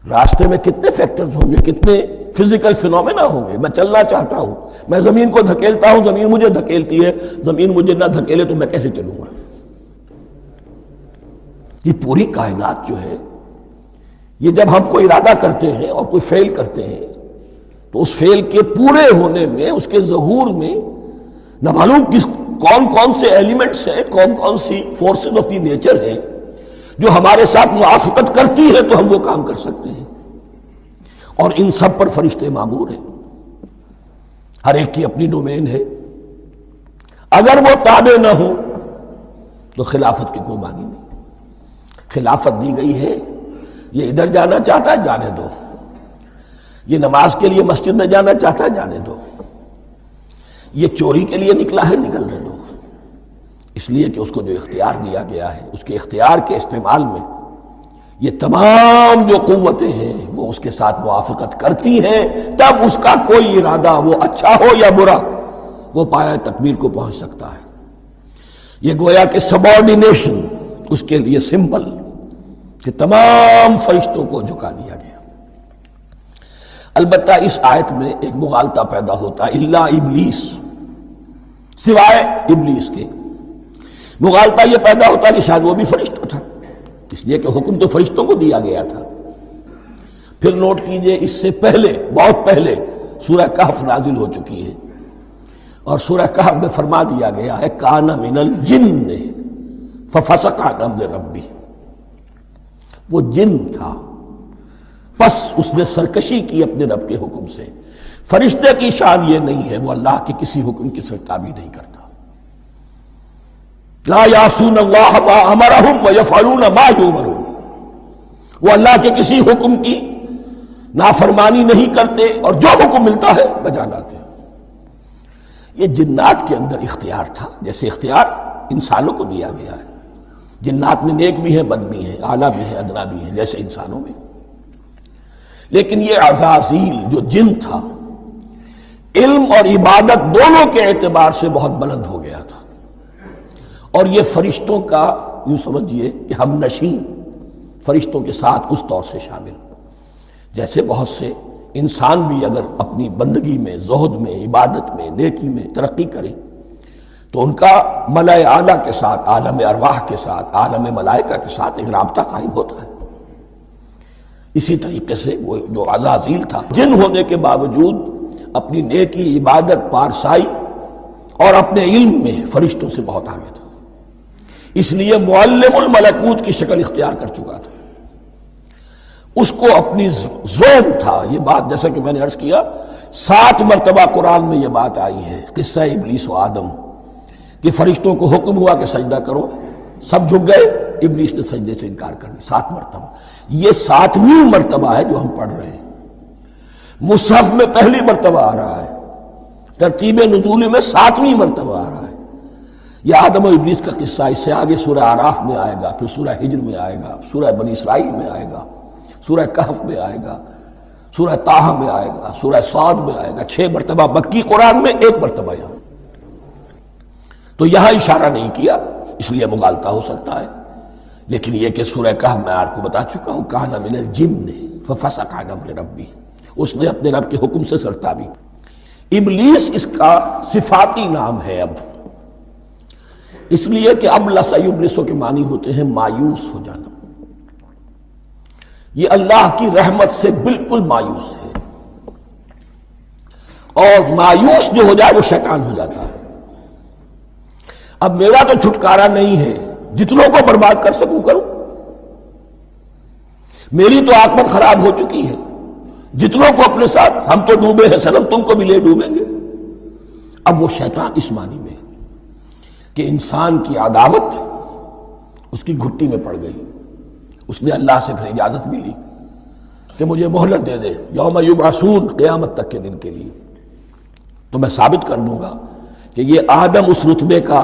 راستے میں کتنے فیکٹرز ہوں گے، کتنے فزیکل فینومینا ہوں گے۔ میں چلنا چاہتا ہوں، میں زمین کو دھکیلتا ہوں، زمین مجھے دھکیلتی ہے، زمین مجھے نہ دھکیلے تو میں کیسے چلوں گا؟ یہ پوری کائنات جو ہے، یہ جب ہم کوئی ارادہ کرتے ہیں اور کوئی فیل کرتے ہیں تو اس فیل کے پورے ہونے میں، اس کے ظہور میں نہ معلوم کون کون سے ایلیمنٹس ہیں، کون کون سی فورسز آف دی نیچر ہیں جو ہمارے ساتھ موافقت کرتی ہے تو ہم وہ کام کر سکتے ہیں۔ اور ان سب پر فرشتے مامور ہیں، ہر ایک کی اپنی ڈومین ہے۔ اگر وہ تابع نہ ہوں تو خلافت کی کوئی معنی نہیں۔ خلافت دی گئی ہے، یہ ادھر جانا چاہتا ہے جانے دو، یہ نماز کے لیے مسجد میں جانا چاہتا ہے جانے دو، یہ چوری کے لیے نکلا ہے نکلنے دو، اس لیے کہ اس کو جو اختیار دیا گیا ہے، اس کے اختیار کے استعمال میں یہ تمام جو قوتیں ہیں وہ اس کے ساتھ موافقت کرتی ہیں، تب اس کا کوئی ارادہ، وہ اچھا ہو یا برا، وہ پایہ تکمیل کو پہنچ سکتا ہے۔ یہ گویا کہ سبارڈینیشن اس کے لیے سمبل کہ تمام فرشتوں کو جھکا دیا گیا۔ البتہ اس آیت میں ایک مغالطہ پیدا ہوتا ہے، الا ابلیس، سوائے ابلیس کے۔ مغالطہ یہ پیدا ہوتا ہے کہ شاید وہ بھی فرشتہ تھا، اس لیے کہ حکم تو فرشتوں کو دیا گیا تھا۔ پھر نوٹ کیجئے، اس سے پہلے، بہت پہلے سورہ کہف نازل ہو چکی ہے، اور سورہ کہف میں فرما دیا گیا ہے کان من الجن ففسق عن امر ربی، وہ جن تھا پس اس نے سرکشی کی اپنے رب کے حکم سے۔ فرشتے کی شان یہ نہیں ہے، وہ اللہ کے کسی حکم کی سرتابی نہیں کرتا۔ لا یعصون اللہ ما امرہم ویفعلون ما یؤمرون، وہ اللہ کے کسی حکم کی نافرمانی نہیں کرتے اور جو حکم ملتا ہے بجا لاتے. یہ جنات کے اندر اختیار تھا جیسے اختیار انسانوں کو دیا گیا ہے. جنات میں نیک بھی ہیں بد بھی ہیں، اعلیٰ بھی ہیں ادنا بھی ہیں جیسے انسانوں میں. لیکن یہ عزازیل جو جن تھا علم اور عبادت دونوں کے اعتبار سے بہت بلند ہو گیا تھا، اور یہ فرشتوں کا یوں سمجھیے کہ ہم نشین، فرشتوں کے ساتھ اس طور سے شامل. جیسے بہت سے انسان بھی اگر اپنی بندگی میں، زہد میں، عبادت میں، نیکی میں ترقی کریں تو ان کا ملائے اعلیٰ کے ساتھ، عالم ارواح کے ساتھ، عالم ملائکہ کے ساتھ ایک رابطہ قائم ہوتا ہے. اسی طریقے سے وہ جو عزازیل تھا جن ہونے کے باوجود اپنی نیکی، عبادت، پارسائی اور اپنے علم میں فرشتوں سے بہت آگے تھا. اس لیے معلم الملکوت کی شکل اختیار کر چکا تھا. اس کو اپنی زوم تھا. یہ بات جیسا کہ میں نے عرض کیا 7 مرتبہ قرآن میں یہ بات آئی ہے، قصہ ابلیس و آدم، کہ فرشتوں کو حکم ہوا کہ سجدہ کرو، سب جھک گئے، ابلیس نے سجدے سے انکار کر دیا 7 مرتبہ. یہ 7ویں مرتبہ ہے جو ہم پڑھ رہے ہیں. مصحف میں پہلی مرتبہ آ رہا ہے، ترتیب نزول میں 7ویں مرتبہ آ رہا ہے. یہ آدم و ابلیس کا قصہ اس سے آگے سورہ اعراف میں آئے گا، پھر سورہ ہجر میں آئے گا، سورہ بنی اسرائیل میں آئے گا، سورہ کہف میں آئے گا، سورہ طٰہٰ میں آئے گا، سورہ صاد میں آئے گا. 6 مرتبہ مکی قرآن میں، 1 مرتبہ یہاں. تو یہاں اشارہ نہیں کیا اس لیے مغالطہ ہو سکتا ہے. لیکن یہ کہ سورہ کہف میں آپ کو بتا چکا ہوں، کان من الجن ففسق عن امر ربہ، اس نے اپنے رب کے حکم سے سرتابی. ابلیس اس کا صفاتی نام ہے اب، اس لیے کہ اب لسیبلسو کے معنی ہوتے ہیں مایوس ہو جانا. یہ اللہ کی رحمت سے بالکل مایوس ہے، اور مایوس جو ہو جائے وہ شیطان ہو جاتا ہے. اب میرا تو چھٹکارا نہیں ہے، جتنوں کو برباد کر سکوں کروں. میری تو عاقبت خراب ہو چکی ہے، جتنوں کو اپنے ساتھ، ہم تو ڈوبے ہیں سنم، تم کو بھی لے ڈوبیں گے. اب وہ شیطان اس معنی میں کہ انسان کی عداوت اس کی گھٹی میں پڑ گئی. اس نے اللہ سے پھر اجازت بھی لی کہ مجھے مہلت دے دے، یوم یبعثون، قیامت تک کے دن کے لیے، تو میں ثابت کر دوں گا کہ یہ آدم اس رتبے کا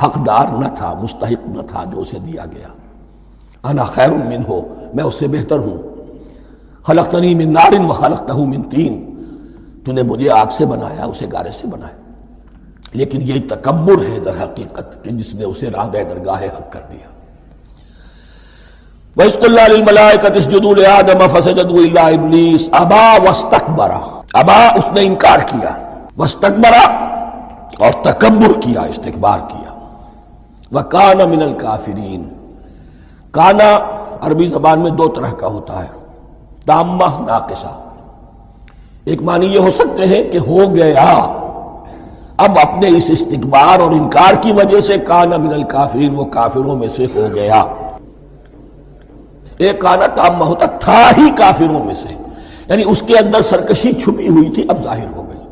حقدار نہ تھا، مستحق نہ تھا جو اسے دیا گیا. انا خیر منہ، میں اس سے بہتر ہوں. خلقتنی من نار وخلقتہ من طین، تو نے مجھے آگ سے بنایا، اسے گارے سے بنایا. لیکن یہ تکبر ہے در حقیقت کہ جس نے اسے راندہ درگاہ حق کر دیا. وَإِذْ قُلْنَا لِلْمَلَائِكَةِ اسْجُدُوا لِآدَمَ فَسَجَدُوا إِلَّا إِبْلِيسَ أَبَىٰ وَاسْتَكْبَرَ، ابا اس نے انکار کیا، واستکبر اور تکبر کیا، استکبار کیا. وَكَانَ مِنَ الْكَافِرِينَ، کانا عربی زبان میں 2 طرح کا ہوتا ہے، تامہ، ناقصہ. ایک معنی یہ ہو سکتے ہیں کہ ہو گیا، اب اپنے اس استکبار اور انکار کی وجہ سے کانا من الکافرین، وہ کافروں میں سے ہو گیا. ایک کانا تامہ ہوتا تھا ہی کافروں میں سے، یعنی اس کے اندر سرکشی چھپی ہوئی تھی، اب ظاہر ہو گئی.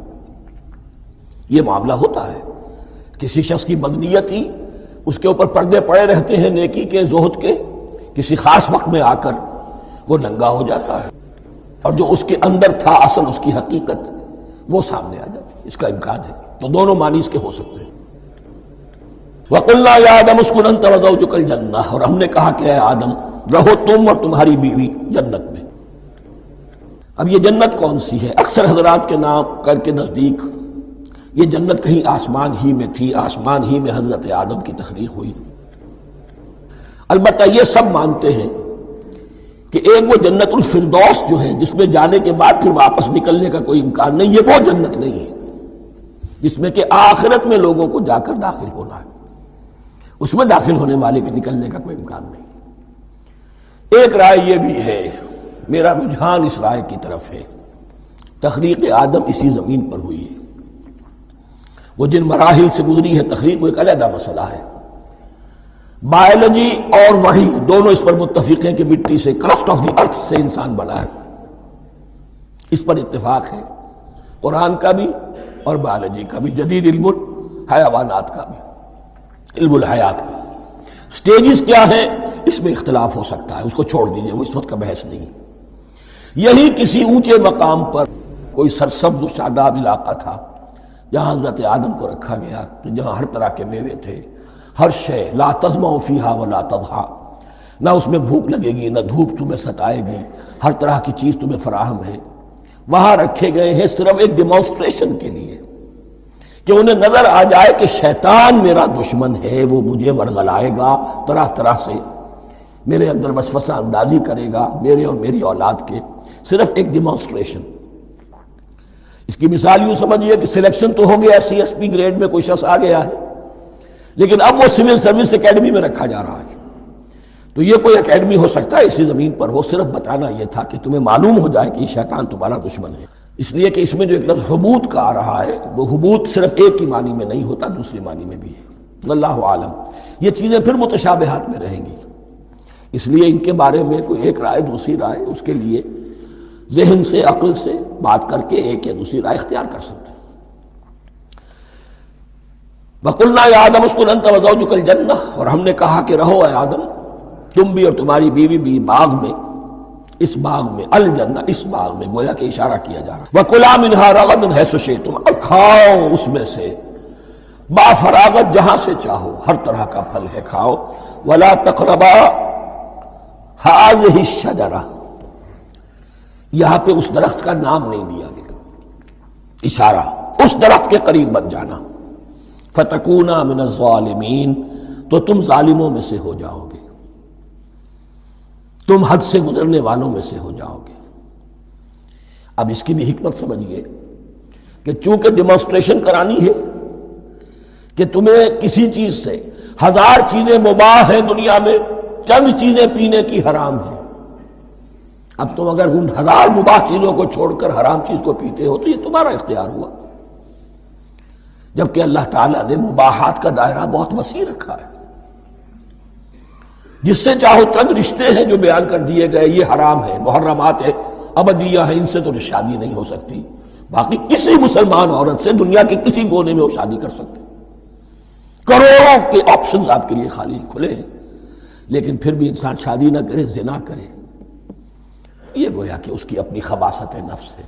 یہ معاملہ ہوتا ہے، کسی شخص کی بدنیت ہی اس کے اوپر پردے پڑے رہتے ہیں نیکی کے، زہد کے، کسی خاص وقت میں آ کر وہ ننگا ہو جاتا ہے، اور جو اس کے اندر تھا اصل اس کی حقیقت وہ سامنے آ جاتی ہے. اس کا امکان ہے. تو دونوں معنی اس کے ہو سکتے ہیں. وَقُلْنَا يَا آدَمُ اسْكُنْ أَنْتَ وَزَوْجُكَ الْجَنَّةَ، اور ہم نے کہا کہ اے آدم رہو تم اور تمہاری بیوی جنت میں. اب یہ جنت کون سی ہے؟ اکثر حضرات کے نام کر کے نزدیک یہ جنت کہیں آسمان ہی میں تھی، آسمان ہی میں حضرت آدم کی تخلیق ہوئی. البتہ یہ سب مانتے ہیں کہ ایک وہ جنت الفردوس جو ہے جس میں جانے کے بعد پھر واپس نکلنے کا کوئی امکان نہیں، یہ وہ جنت نہیں ہے جس میں کہ آخرت میں لوگوں کو جا کر داخل ہونا ہے. اس میں داخل ہونے والے کے نکلنے کا کوئی امکان نہیں. ایک رائے یہ بھی ہے، میرا رجحان اس رائے کی طرف ہے، تخلیق آدم اسی زمین پر ہوئی ہے. وہ جن مراحل سے گزری ہے تخلیق وہ ایک علیحدہ مسئلہ ہے. بایولوجی اور وحی دونوں اس پر متفق ہیں کہ مٹی سے، کرسٹ آف دی ارتھ سے انسان بنا ہے. اس پر اتفاق ہے قرآن کا بھی اور بایولوجی کا بھی، جدید علم الحیوانات کا بھی، علم الحیات کا. سٹیجز کیا ہیں اس میں اختلاف ہو سکتا ہے، اس کو چھوڑ دیجئے، وہ اس وقت کا بحث نہیں۔ یہی کسی اونچے مقام پر کوئی سرسبز و شاداب علاقہ تھا جہاں حضرت آدم کو رکھا گیا، جہاں ہر طرح کے میوے تھے، ہر شے، لا تظمأ فیہا ولا تضحیٰ، نہ اس میں بھوک لگے گی، نہ دھوپ تمہیں ستائے گی، ہر طرح کی چیز تمہیں فراہم ہے۔ وہاں رکھے گئے ہیں صرف ایک ڈیمانسٹریشن کے لیے کہ انہیں نظر آ جائے کہ شیطان میرا دشمن ہے، وہ مجھے ورغلائے گا، طرح طرح سے میرے اندر وسوسہ اندازی کرے گا، میرے اور میری اولاد کے، صرف ایک ڈیمانسٹریشن۔ اس کی مثال یوں سمجھیے کہ سلیکشن تو ہو گیا، سی ایس پی گریڈ میں کوئی شخص آ گیا ہے، لیکن اب وہ سول سروس اکیڈمی میں رکھا جا رہا ہے۔ تو یہ کوئی اکیڈمی ہو سکتا ہے اسی زمین پر، وہ صرف بتانا یہ تھا کہ تمہیں معلوم ہو جائے کہ یہ شیطان تمہارا دشمن ہے۔ اس لیے کہ اس میں جو ایک لفظ حبوط کا آ رہا ہے، وہ حبوط صرف ایک ہی معنی میں نہیں ہوتا، دوسری معنی میں بھی ہے۔ اللہ عالم، یہ چیزیں پھر متشابہات میں رہیں گی، اس لیے ان کے بارے میں کوئی ایک رائے دوسری رائے، اس کے لیے ذہن سے، عقل سے بات کر کے ایک یا دوسری رائے اختیار کر سکتے ہیں۔ وَقُلْنَا يَا آدَمُ اسْكُنْ أَنْتَ وَزَوْجُكَ الْجَنَّةَ، اور ہم نے کہا کہ رہو اے آدم، تم بھی اور تمہاری بیوی بھی باغ میں، اس باغ میں، الجنہ، اس باغ میں، گویا کہ اشارہ کیا جا رہا ہے۔ وَكُلَا مِنْهَا رَغَدًا حَيْثُ شِئْتُمْ، اور کھاؤ اس میں سے با فراغت جہاں سے چاہو، ہر طرح کا پھل ہے کھاؤ۔ وَلَا تَقْرَبَا هَٰذِهِ الشَّجَرَةَ، یہاں پہ اس درخت کا نام نہیں دیا گیا، اشارہ اس درخت کے قریب مت جانا۔ فَتَكُونَا مِنَ الظَّالِمِينَ، تو تم ظالموں میں سے ہو جاؤ گے، تم حد سے گزرنے والوں میں سے ہو جاؤ گے۔ اب اس کی بھی حکمت سمجھیے کہ چونکہ ڈیمانسٹریشن کرانی ہے کہ تمہیں کسی چیز سے، ہزار چیزیں مباح ہیں دنیا میں، چند چیزیں پینے کی حرام ہیں، اب تم اگر ان ہزار مباح چیزوں کو چھوڑ کر حرام چیز کو پیتے ہو تو یہ تمہارا اختیار ہوا، جبکہ اللہ تعالیٰ نے مباحات کا دائرہ بہت وسیع رکھا ہے۔ جس سے چاہو چند رشتے ہیں جو بیان کر دیے گئے، یہ حرام ہے، محرمات ہے، ابدیہ ہیں، ان سے تو شادی نہیں ہو سکتی، باقی کسی مسلمان عورت سے دنیا کے کسی کونے میں وہ شادی کر سکتے، کروڑوں کے آپشنز آپ کے لیے خالی کھلے ہیں، لیکن پھر بھی انسان شادی نہ کرے، زنا کرے، یہ گویا کہ اس کی اپنی خباثت نفس ہے۔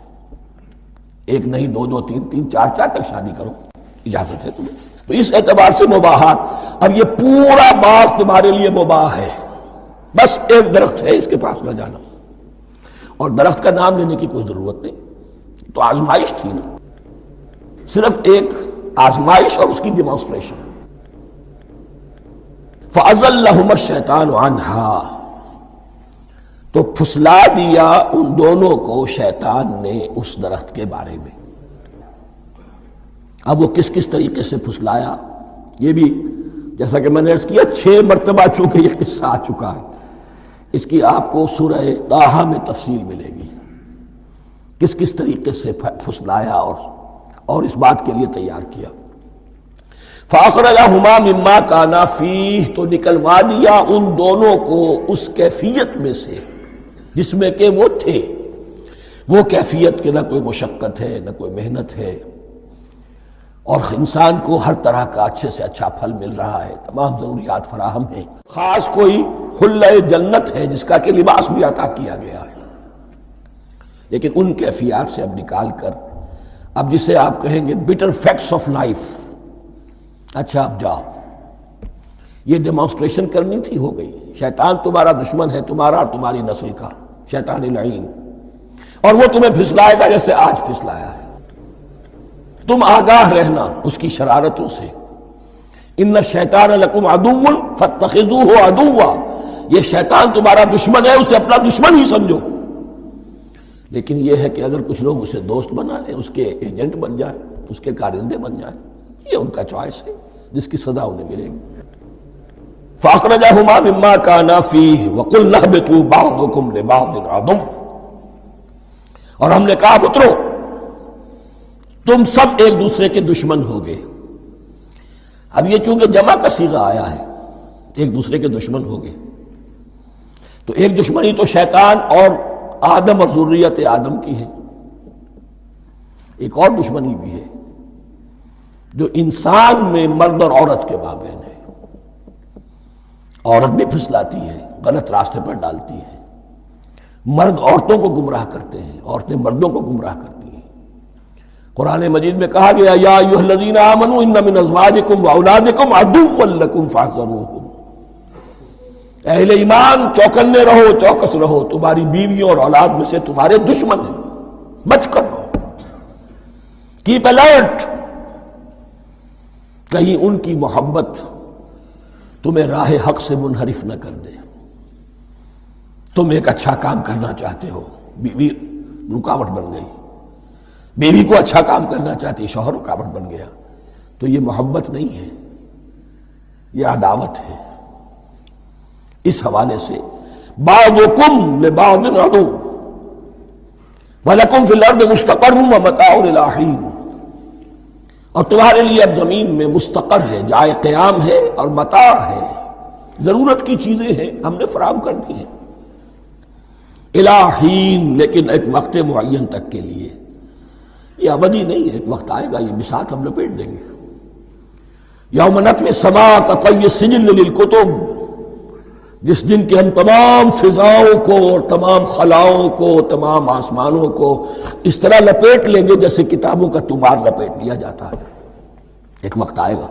ایک نہیں، دو دو، تین تین، چار چار تک شادی کرو، اجازت ہے تمہیں۔ تو اس اعتبار سے مباحات، اب یہ پورا باغ تمہارے لیے مباح ہے، بس ایک درخت ہے، اس کے پاس نہ جانا، اور درخت کا نام لینے کی کوئی ضرورت نہیں، تو آزمائش تھی نا، صرف ایک آزمائش اور اس کی ڈیمانسٹریشن۔ فَأَزَلَّهُمَا الشَّيْطَانُ عَنْهَا، تو پھسلا دیا ان دونوں کو شیطان نے اس درخت کے بارے میں۔ اب وہ کس کس طریقے سے پھسلایا، یہ بھی جیسا کہ میں نے عرض کیا 6 مرتبہ چونکہ یہ قصہ آ چکا ہے، اس کی آپ کو سورہ طٰہٰ میں تفصیل ملے گی، کس کس طریقے سے پھسلایا اور اس بات کے لیے تیار کیا۔ فَأَخْرَجَهُمَا مِمَّا كَانَا فِيهِ، تو نکلوا دیا ان دونوں کو اس کیفیت میں سے جس میں کہ وہ تھے، وہ کیفیت کہ نہ کوئی مشقت ہے، نہ کوئی محنت ہے، اور انسان کو ہر طرح کا اچھے سے اچھا پھل مل رہا ہے، تمام ضروریات فراہم ہیں، خاص کوئی حلہ جنت ہے جس کا کہ لباس بھی عطا کیا گیا ہے، لیکن ان کیفیات سے اب نکال کر، اب جسے آپ کہیں گے bitter facts of life، اچھا اب جاؤ، یہ ڈیمانسٹریشن کرنی تھی، ہو گئی، شیطان تمہارا دشمن ہے، تمہارا اور تمہاری نسل کا، شیطان لعین، اور وہ تمہیں پھسلائے گا جیسے آج پھسلایا ہے۔ تم آگاہ رہنا اس کی شرارتوں سے، ان الشیطان لکم عدو فاتخذوہ عدوا، یہ شیطان تمہارا دشمن ہے، اسے اپنا دشمن ہی سمجھو، لیکن یہ ہے کہ اگر کچھ لوگ اسے دوست بنا لیں، اس کے ایجنٹ بن جائیں، اس کے کارندے بن جائیں، یہ ان کا چوائس ہے جس کی سزا انہیں ملے گی۔ فَأَخْرَجَهُمَا مِمَّا كَانَا فِيهِ وَقُلْنَا اهْبِطُوا بَعْضُكُمْ لِبَعْضٍ عَدُوٌّ، اور ہم نے کہا اترو، تم سب ایک دوسرے کے دشمن ہوگے۔ اب یہ چونکہ جمع کا صیغہ آیا ہے، ایک دوسرے کے دشمن ہوگے، تو ایک دشمنی تو شیطان اور آدم اور ذریت آدم کی ہے، ایک اور دشمنی بھی ہے جو انسان میں مرد اور عورت کے مابین ہے، عورت بھی پھسلاتی ہے، غلط راستے پر ڈالتی ہے، مرد عورتوں کو گمراہ کرتے ہیں، عورتیں مردوں کو گمراہ کرتی ہیں۔ قرآن مجید میں کہا گیا یا ایھا الذین آمنوا ان من ازواجکم واولادکم عدوا لکم فاحذروہم، اہل ایمان چوکنے رہو، چوکس رہو، تمہاری بیویوں اور اولاد میں سے تمہارے دشمن ہیں، بچ کر رہو، کیپ الرٹ، کہیں ان کی محبت تمہیں راہ حق سے منحرف نہ کر دے۔ تم ایک اچھا کام کرنا چاہتے ہو، بیوی رکاوٹ بن گئی، بیوی کو اچھا کام کرنا چاہتی، شوہر رکاوٹ بن گیا، تو یہ محبت نہیں ہے، یہ عداوت ہے۔ اس حوالے سے بعضکم لبعض عدو وَلَكُمْ فِي الْأَرْضِ مُسْتَقَرٌّ وَمَتَاعٌ إِلَىٰ حِينٍ، اور تمہارے لیے اب زمین میں مستقر ہے، جائے قیام ہے اور متاع ہے، ضرورت کی چیزیں ہیں ہم نے فراہم کر دی ہیں، إِلَىٰ حِينٍ، لیکن ایک وقت معین تک کے لیے، یہ ابدی نہیں ہے، ایک وقت آئے گا یہ بساط ہم لپیٹ دیں گے۔ یوم نطوی السماء کطی السجل للکتب، جس دن کے ہم تمام فضاؤں کو اور تمام خلاؤں کو، تمام آسمانوں کو اس طرح لپیٹ لیں گے جیسے کتابوں کا تمار لپیٹ لیا جاتا ہے۔ ایک وقت آئے گا،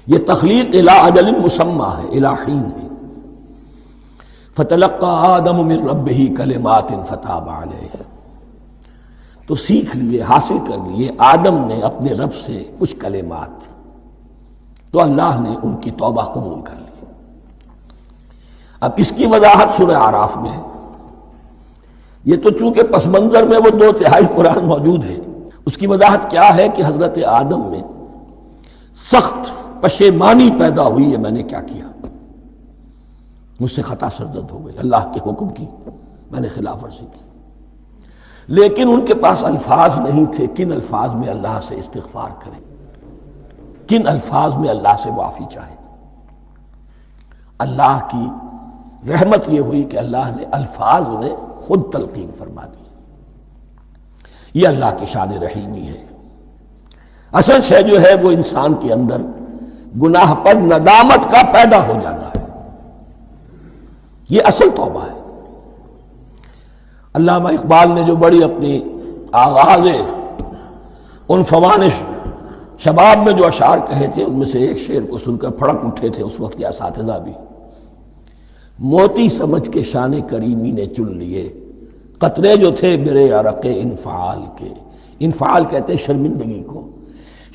یہ تخلیق الی اجل مسمى ہے، الی حین ہے۔ فتلقى آدم من ربہ کلمات فتاب علیہ، تو سیکھ لیے، حاصل کر لیے آدم نے اپنے رب سے کچھ کلمات، تو اللہ نے ان کی توبہ قبول کر لی۔ اب اس کی وضاحت سورہ اعراف میں ہے، یہ تو چونکہ پس منظر میں وہ 2/3 قرآن موجود ہے، اس کی وضاحت کیا ہے کہ حضرت آدم میں سخت پشیمانی پیدا ہوئی ہے، میں نے کیا کیا، مجھ سے خطا سرزد ہو گئی، اللہ کے حکم کی میں نے خلاف ورزی کی، لیکن ان کے پاس الفاظ نہیں تھے کن الفاظ میں اللہ سے استغفار کریں، کن الفاظ میں اللہ سے معافی چاہیں۔ اللہ کی رحمت یہ ہوئی کہ اللہ نے الفاظ انہیں خود تلقین فرما دی۔ یہ اللہ کی شان رحیمی ہے۔ اصل شے جو ہے وہ انسان کے اندر گناہ پر ندامت کا پیدا ہو جانا ہے، یہ اصل توبہ ہے۔ علامہ اقبال نے جو بڑی اپنی آغاز عنفوان شباب میں جو اشعار کہے تھے، ان میں سے ایک شعر کو سن کر پھڑک اٹھے تھے اس وقت کے اساتذہ بھی۔ موتی سمجھ کے شان کریمی نے چن لیے، قطرے جو تھے میرے عرق انفعال کے، انفعال کہتے ہیں شرمندگی کو،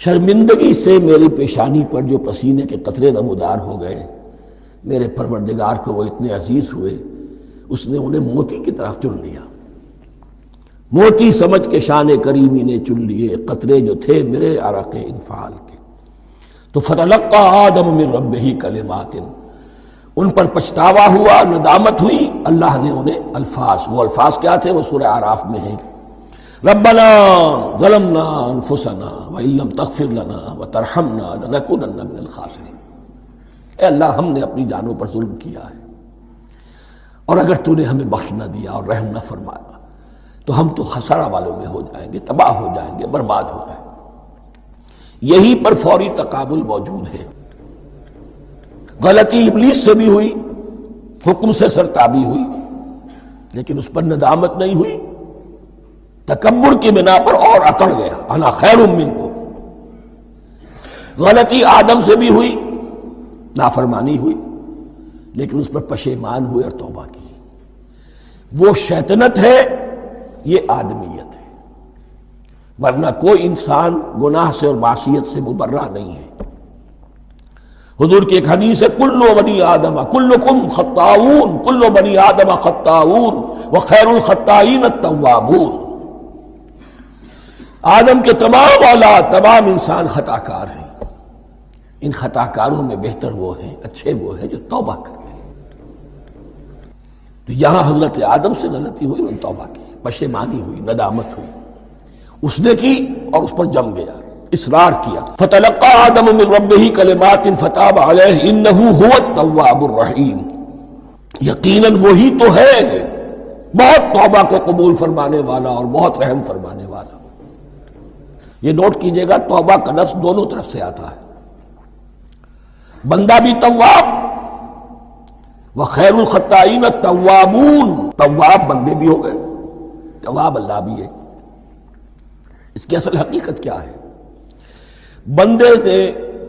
شرمندگی سے میری پیشانی پر جو پسینے کے قطرے نمودار ہو گئے، میرے پروردگار کو وہ اتنے عزیز ہوئے، اس نے انہیں موتی کی طرح چن لیا۔ موتی سمجھ کے شان کریمی نے چن لیے، قطرے جو تھے میرے عرق انفعال کے، تو فتلقى آدم من ربہ کلمات، ان پر پچھتاوا ہوا، ندامت ہوئی، اللہ نے انہیں الفاظ، وہ الفاظ کیا تھے وہ سورہ اعراف میں ہیں، ربنا ظلمنا انفسنا وان لم تغفر لنا وترحمنا لنکونن من الخاسرین، اے اللہ ہم نے اپنی جانوں پر ظلم کیا ہے، اور اگر تو نے ہمیں بخش نہ دیا اور رحم نہ فرمایا تو ہم تو خسارہ والوں میں ہو جائیں گے، تباہ ہو جائیں گے، برباد ہو جائیں گے۔ یہی پر فوری تقابل موجود ہے۔ غلطی ابلیس سے بھی ہوئی، حکم سے سرتابی ہوئی، لیکن اس پر ندامت نہیں ہوئی، تکبر کی بنا پر اور اکڑ گیا، انا خیر منہ۔ غلطی آدم سے بھی ہوئی، نافرمانی ہوئی، لیکن اس پر پشیمان ہوئے اور توبہ کی۔ وہ شیطنت ہے، یہ آدمیت ہے، ورنہ کوئی انسان گناہ سے اور معصیت سے مبرہ نہیں ہے۔ حضور کی ایک حدیث ہے، کل بنی آدم کلکم خطاؤون، کل بنی آدم خطاؤون وخیر الخطائین التوابون، آدم کے تمام اولاد، تمام انسان خطا کار ہیں، ان خطا کاروں میں بہتر وہ ہیں، اچھے وہ ہیں جو توبہ کرتے ہیں۔ تو یہاں حضرت آدم سے غلطی ہوئی، انہوں نے توبہ کی، پشیمانی ہوئی، ندامت ہوئی، اس نے کی اور اس پر جم گیا، اصرار کیا۔ فتلقى آدم من ربہ کلمات فتاب علیہ انہ هو التواب الرحیم، یقیناً وہی تو ہے بہت توبہ کو قبول فرمانے والا اور بہت رحم فرمانے والا۔ یہ نوٹ کیجئے گا، توبہ کا لفظ دونوں طرف سے آتا ہے، بندہ بھی تواب وخیر الخطائین التوابون، تواب بندے بھی ہو گئے، تواب اللہ بھی ہے۔ اس کی اصل حقیقت کیا ہے؟ بندے نے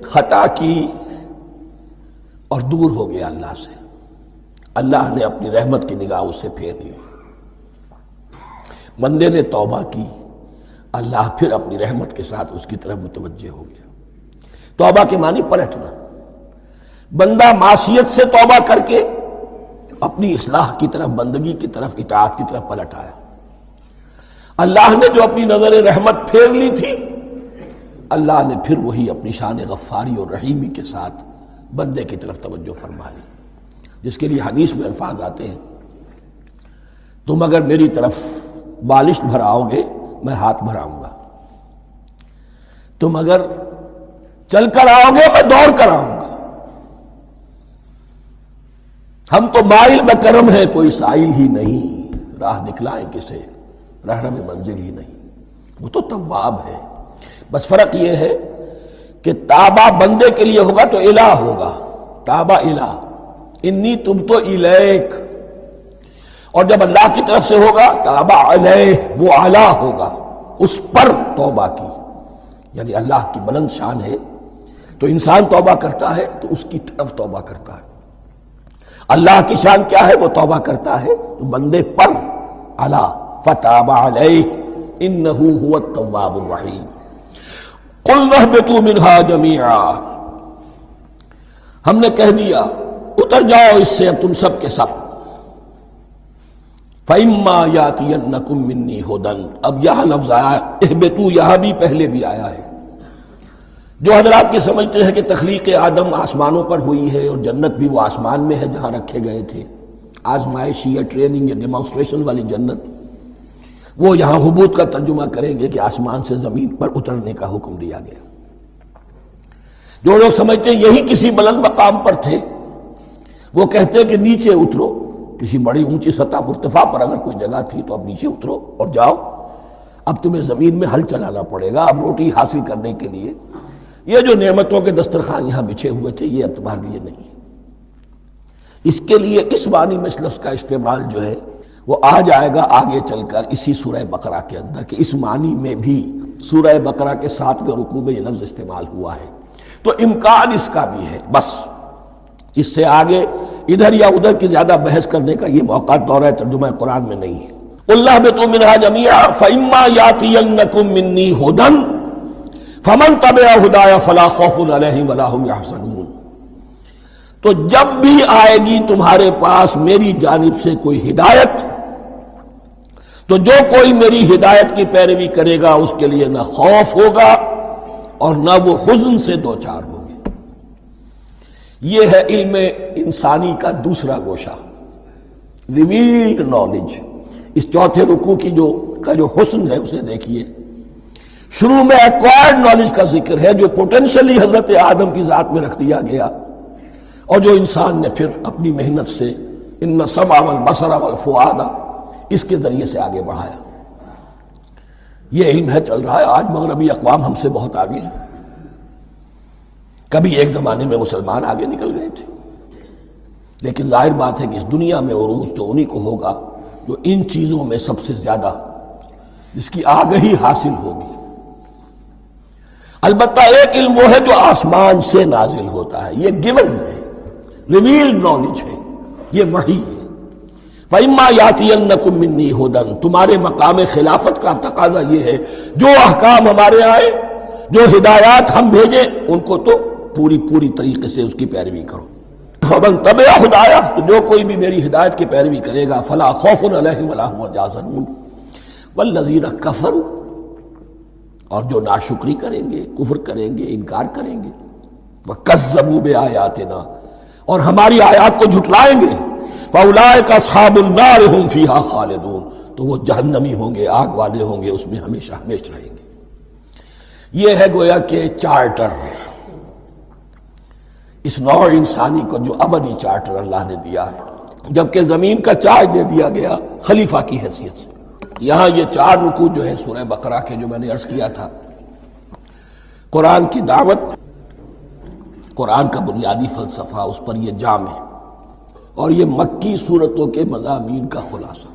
خطا کی اور دور ہو گیا اللہ سے، اللہ نے اپنی رحمت کی نگاہ اس سے پھیر لی۔ بندے نے توبہ کی، اللہ پھر اپنی رحمت کے ساتھ اس کی طرف متوجہ ہو گیا۔ توبہ کے معنی پلٹنا۔ بندہ معصیت سے توبہ کر کے اپنی اصلاح کی طرف، بندگی کی طرف، اطاعت کی طرف پلٹ آیا۔ اللہ نے جو اپنی نظر رحمت پھیر لی تھی، اللہ نے پھر وہی اپنی شان غفاری اور رحیمی کے ساتھ بندے کی طرف توجہ فرما لی، جس کے لیے حدیث میں الفاظ آتے ہیں، تم اگر میری طرف بالشت بھراؤ گے میں ہاتھ بھراؤں گا، تم اگر چل کر آؤ گے میں دوڑ کر آؤں گا، ہم تو مائل بکرم ہے کوئی سائل ہی نہیں، راہ دکھلائیں کسے رہنم منزل ہی نہیں۔ وہ تو تواب ہے، بس فرق یہ ہے کہ تابہ بندے کے لیے ہوگا تو الہ ہوگا، تابہ الہ، انی تبت الیک، اور جب اللہ کی طرف سے ہوگا تابہ علیہ، وہ اعلیٰ ہوگا، اس پر توبہ کی، یعنی اللہ کی بلند شان ہے تو انسان توبہ کرتا ہے تو اس کی طرف توبہ کرتا ہے، اللہ کی شان کیا ہے؟ وہ توبہ کرتا ہے تو بندے پر اعلیٰ، فتاب علیہ انہ هو التواب الرحیم۔ قلنا اہبطوا منہا جمیعا، ہم نے کہہ دیا اتر جاؤ اس سے اب تم سب کے سب، فَإِمَّا يَأْتِيَنَّكُم مِّنِّي هُدًى، اب یہاں لفظ آیا اہبطوا، یہاں بھی پہلے بھی آیا ہے۔ جو حضرات یہ سمجھتے ہیں کہ تخلیق آدم آسمانوں پر ہوئی ہے اور جنت بھی وہ آسمان میں ہے جہاں رکھے گئے تھے، آزمائشی یا ٹریننگ یا ڈیمانسٹریشن والی جنت، وہ یہاں حبوط کا ترجمہ کریں گے کہ آسمان سے زمین پر اترنے کا حکم دیا گیا۔ جو لوگ سمجھتے ہیں یہی کسی بلند مقام پر تھے، وہ کہتے ہیں کہ نیچے اترو، کسی بڑی اونچی سطح مرتفع پر اگر کوئی جگہ تھی تو اب نیچے اترو اور جاؤ، اب تمہیں زمین میں ہل چلانا پڑے گا، اب روٹی حاصل کرنے کے لیے یہ جو نعمتوں کے دسترخوان یہاں بچھے ہوئے تھے یہ اب تمہارے لیے نہیں ہے۔ اس کے لیے اس معنی میں اس لفظ کا استعمال جو ہے وہ آ جائے گا آگے چل کر اسی سورہ بقرہ کے اندر، کہ اس معنی میں بھی سورہ بقرہ کے 7ویں رکوع میں یہ لفظ استعمال ہوا ہے، تو امکان اس کا بھی ہے۔ بس اس سے آگے ادھر یا ادھر کی زیادہ بحث کرنے کا یہ موقع دورہ ترجمہ قرآن میں نہیں ہے۔ قُلْ اهْبِطُوا مِنْهَا جَمِيعًا فَإِمَّا يَأْتِيَنَّكُم مِّنِّي هُدًى فَمَن تَبِعَ هُدَايَ فَلَا خَوْفٌ عَلَيْهِمْ وَلَا هُمْ يَحْزَنُونَ، تو جب بھی آئے گی تمہارے پاس میری جانب سے کوئی ہدایت، تو جو کوئی میری ہدایت کی پیروی کرے گا اس کے لیے نہ خوف ہوگا اور نہ وہ حزن سے دوچار ہوگے۔ یہ ہے علم انسانی کا دوسرا گوشہ، ریویلڈ نالج۔ اس چوتھے رکوع کی جو حسن ہے اسے دیکھیے، شروع میں ایکوائرڈ نالج کا ذکر ہے جو پوٹینشلی حضرت آدم کی ذات میں رکھ دیا گیا، اور جو انسان نے پھر اپنی محنت سے ان السمع والبصر والفؤاد اس کے ذریعے سے آگے بڑھایا۔ یہ علم ہے چل رہا ہے، آج مغربی اقوام ہم سے بہت آگے ہیں، کبھی ایک زمانے میں مسلمان آگے نکل گئے تھے، لیکن ظاہر بات ہے کہ اس دنیا میں عروج تو انہی کو ہوگا جو ان چیزوں میں سب سے زیادہ جس کی آگہی حاصل ہوگی۔ البتہ ایک علم وہ ہے جو آسمان سے نازل ہوتا ہے، یہ گیون ہے، ریویلڈ نالج ہے، یہ وحی ہے۔ فَإِمَّا يَأْتِيَنَّكُم مِّنِّي هُدًى، تمہارے مقام خلافت کا تقاضا یہ ہے جو احکام ہمارے آئے، جو ہدایات ہم بھیجیں، ان کو تو پوری طریقے سے اس کی پیروی کرو۔ فَمَن تَبِعَ ہدایا، تو جو کوئی بھی میری ہدایت کی پیروی کرے گا، فَلَا خَوْفٌ عَلَيْهِمْ وَلَا هُمْ يَحْزَنُونَ وَالَّذِينَ كَفَرُوا، اور جو ناشکری کریں گے، کفر کریں گے، انکار کریں گے، وَكَذَّبُوا بِآيَاتِنَا، اور ہماری آیات کو جھٹلائیں گے، فَأُولَٰئِكَ أَصْحَابُ النَّارِ هُمْ فِيهَا خَالِدُونَ، تو وہ جہنمی ہوں گے، آگ والے ہوں گے، اس میں ہمیشہ ہمیشہ رہیں گے۔ یہ ہے گویا کہ چارٹر، اس نوع انسانی کو جو ابدی چارٹر اللہ نے دیا ہے، جبکہ زمین کا چارج دے دیا گیا خلیفہ کی حیثیت سے۔ یہاں یہ 4 رکوع جو ہے سورہ بقرہ کے جو میں نے عرض کیا تھا، قرآن کی دعوت، قرآن کا بنیادی فلسفہ، اس پر یہ جام ہے، اور یہ مکی صورتوں کے مضامین کا خلاصہ۔